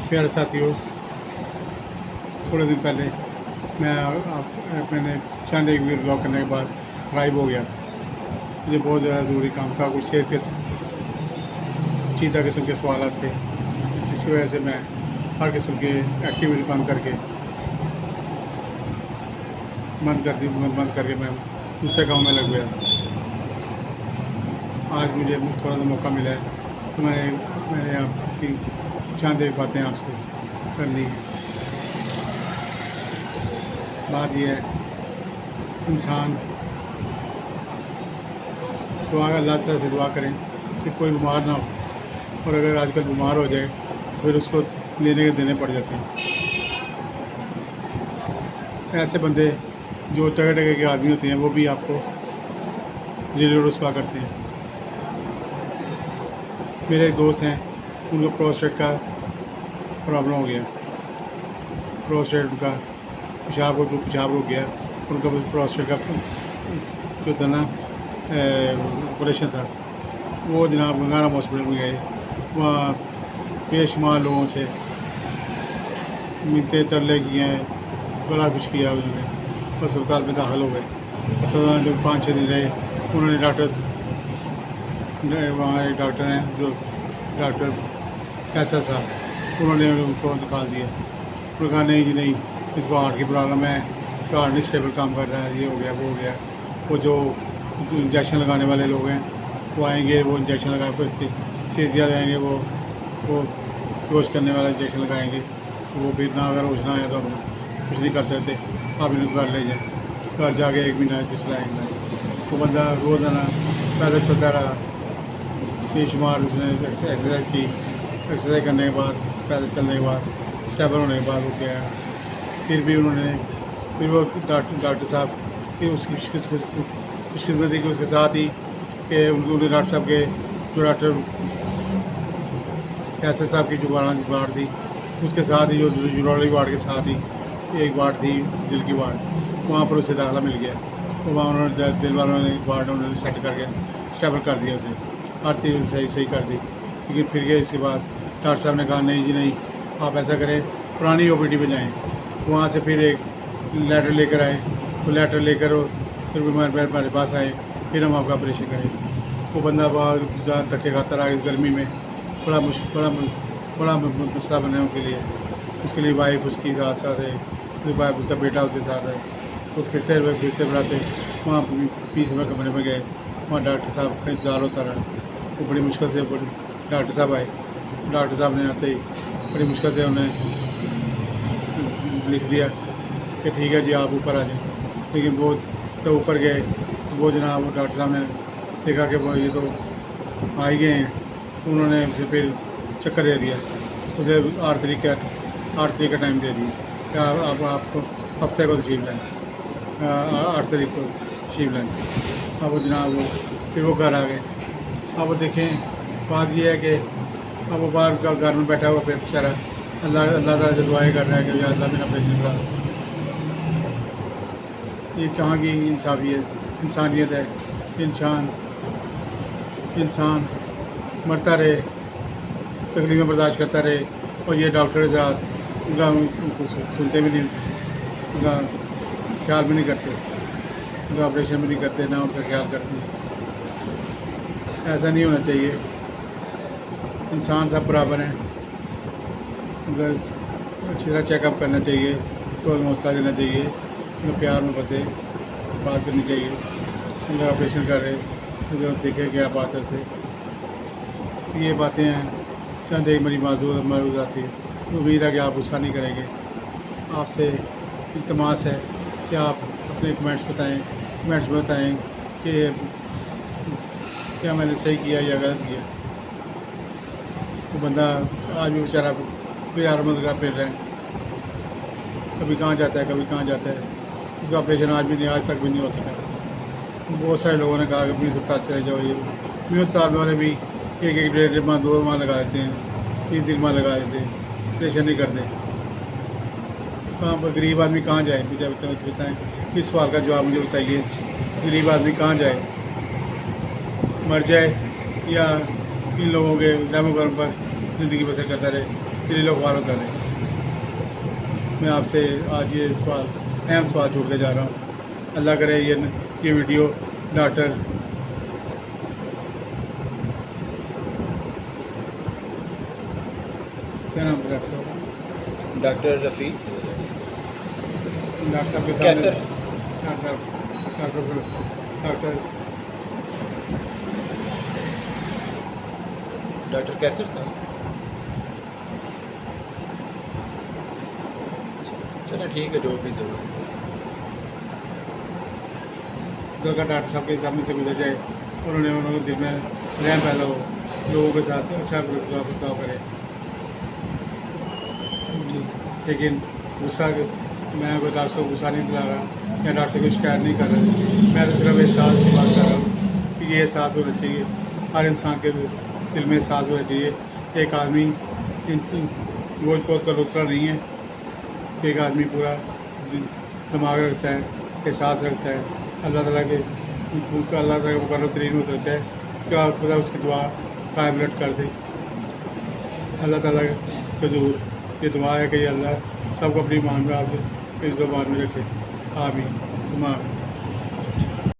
प्यारे साथियों, थोड़े दिन पहले मैंने चंद एक वीडियो ब्लॉग करने के बाद गायब हो गया था। मुझे बहुत ज़्यादा ज़रूरी काम था, कुछ सेहत के चीज़ा किस्म के सवाल थे, जिसकी वजह से मैं हर किस्म की एक्टिविटी बंद करके मैं दूसरे काम में लग गया। आज मुझे थोड़ा सा मौका मिला है तो मैंने आपकी चंद एक बातें आपसे करनी है। बात यह है, इंसान अल्लाह ताला से दुआ करें कि कोई बीमार ना हो, और अगर आजकल बीमार हो जाए तो फिर उसको लेने के देने पड़ जाते हैं। ऐसे बंदे जो टगे के आदमी होते हैं वो भी आपको ज़िले रुस्वा करते हैं। मेरे एक दोस्त हैं, उनको प्रोस्टेट का प्रॉब्लम हो गया। प्रोस्टेट उनका पेशाब रुक गया। उनका प्रोस्टेट का जो था ना ऑपरेशन था, वो जनाब गंगाराम हॉस्पिटल में गए। वहाँ बेशुमार लोगों से मिन्नतें तरले किए हैं, बड़ा कुछ किया उन्होंने। बस अस्पताल में दाखिल हो गए। अस्पताल में जब 5-6 दिन रहे, उन्होंने वहाँ एक डॉक्टर हैं जो डॉक्टर कैसा साहब, उन्होंने उनको निकाल दिया। उन्होंने कहा नहीं जी नहीं, इसको हार्ट की प्रॉब्लम है, इसका हार्ट नहीं स्टेबल काम कर रहा है, ये हो गया वो हो गया। वो जो इंजेक्शन लगाने वाले लोग हैं वो आएंगे, वो इंजेक्शन लगा फिर सीजिया जाएंगे, वो होश करने वाला इंजेक्शन लगाएंगे। तो वो फिर ना अगर होश ना आया तो हम कुछ नहीं कर सकते, आप इनको घर ले जाएँ। घर जाके 1 महीना ऐसे चलाएंगे। वो बंदा रोज़ाना पैदल चलता रहा, बेशुमार उसने एक्सरसाइज की। एक्सरसाइज करने के बाद, पैदल चलने के बाद, स्टेबल होने के बाद वो गया। फिर भी फिर वो डॉक्टर साहब की उसकी खुशकिस्मती की उसके साथ ही कि उन्होंने डॉक्टर साहब के जो डॉक्टर कैसर साहब की जो वार्ड थी, उसके साथ ही जो यूरोलॉजी वार्ड के साथ ही एक वार्ड थी दिल की वार्ड, वहाँ पर उसे दाखिला मिल गया। तो वहाँ उन्होंने दिल वालों ने वार्ड उन्होंने सेट करके स्टेबल कर दिया, उसे हर चीज़ सही कर दी। लेकिन फिर गए इसके बाद डॉक्टर साहब ने कहा नहीं जी नहीं, आप ऐसा करें पुरानी OPD में जाएँ। वहाँ से फिर एक लेटर लेकर आए, वो लेटर लेकर फिर हमारे पास आए, फिर हम आपका ऑपरेशन करेंगे। वो बंदा बहुत ज़्यादा धक्के खाता रहा गर्मी में, बड़ा मसला बने उसके लिए वाइफ उसकी साथ है, वाइफ उसका बेटा उसके साथ है। तो फिरते बढ़ाते वहाँ पीस में कमरे में गए। वहाँ डॉक्टर साहब का इंतज़ार होता रहा। वो बड़ी मुश्किल से डॉक्टर साहब आए। डॉक्टर साहब ने आते ही बड़ी मुश्किल से उन्हें लिख दिया कि ठीक है जी आप ऊपर आ जाए। लेकिन वो तो ऊपर गए, वो जनाब वो डॉक्टर साहब ने देखा कि वो ये तो आ ही गए हैं। उन्होंने उसे फिर चक्कर दे दिया, उसे 8 तारीख का टाइम दे दिया कि आप आपको हफ्ते को तशरीफ लाएँ, 8 तारीख को तशरीफ लाएँ। अब वो जनाब फिर वो घर आ गए। अब वो देखें, बात ये है कि अब वो बाहर का घर में बैठा हुआ फिर बेचारा अल्लाह ताला से दुआएं कर रहा है कि या अल्लाह मेरा ऑपरेशन करा दो। ये कहाँ की इंसानियत है। इंसान मरता रहे, तकलीफ़ें बर्दाश्त करता रहे, और ये डॉक्टर के साथ उनको सुनते भी नहीं, उनका ख्याल भी नहीं करते, उनका ऑपरेशन भी नहीं करते, ना उनका ख्याल करते। ऐसा नहीं होना चाहिए। इंसान सब बराबर हैं, उनका अच्छी तरह चेकअप करना चाहिए, तो हौसला देना चाहिए, उन्हें प्यार में बसे बात करनी चाहिए। उनका ऑपरेशन कर रहे तो देखे क्या बात है उसे। ये बातें हैं, चंद एक मेरी मारूज़ात थी। उम्मीद है कि आप गुस्सा नहीं करेंगे। आपसे इल्तमास है कि आप अपने कमेंट्स में बताएँ कि क्या मैंने सही किया या गलत किया। वो बंदा आज भी बेचारा बेचारा मदद फिर रहा है, कभी कहाँ जाता है कभी कहाँ जाता है। उसका ऑपरेशन आज तक भी नहीं हो सका। बहुत सारे लोगों ने कहा कि मिनी अस्पताल चले जाओ। ये मिनी अस्पताल वाले भी 1-1 माह 2 माह लगा देते हैं, 3-3 माह लगा देते हैं, ऑपरेशन नहीं करते। कहाँ पर गरीब आदमी कहाँ जाए? मुझे बताएँ, इस सवाल का जवाब मुझे बताइए। गरीब आदमी कहाँ जाए? मर जाए या इन लोगों के डेमोग्राम पर ज़िंदगी बसर करता रहे, सीरियल अखबार होता रहे। मैं आपसे आज ये सवाल, अहम सवाल छोड़ के जा रहा हूँ। अल्लाह करे ये वीडियो डॉक्टर क्या नाम है डॉक्टर साहब? डॉक्टर रफ़ीक डॉक्टर साहब के सामने कैसर। डॉक्टर डॉक्टर डॉक्टर डॉक्टर कैसर साहब। चलो ठीक है, जो भी ज़रूरत है। डॉक्टर साहब के सामने से गुजर जाए, उन्होंने दिल में रहम पैदा हो, लोगों के साथ अच्छा बर्ताव करें। लेकिन गुस्सा, मैं कोई डॉक्टर साहब को गुस्सा नहीं दिला रहा या डॉक्टर से कोई शिकायत नहीं कर रहा। मैं तो सिर्फ एहसास की बात कर रहा हूँ कि ये एहसास होना चाहिए, हर इंसान के दिल में एहसास होना चाहिए। एक आदमी गोश्त पोत कर उतरा नहीं है, एक आदमी पूरा दिमाग रखता है, एहसास रखता है। अल्लाह ताला के अल्लाह ताला का मुकर्रम तरीन हो सकता है कि और खुदा उसकी दुआ कायम कर दे। अल्लाह ताला के ज़रूर ये दुआ है कि अल्लाह सबको अपनी ईमान में आपसे इस ज़बान में रखे। आमीन सुमा आमीन।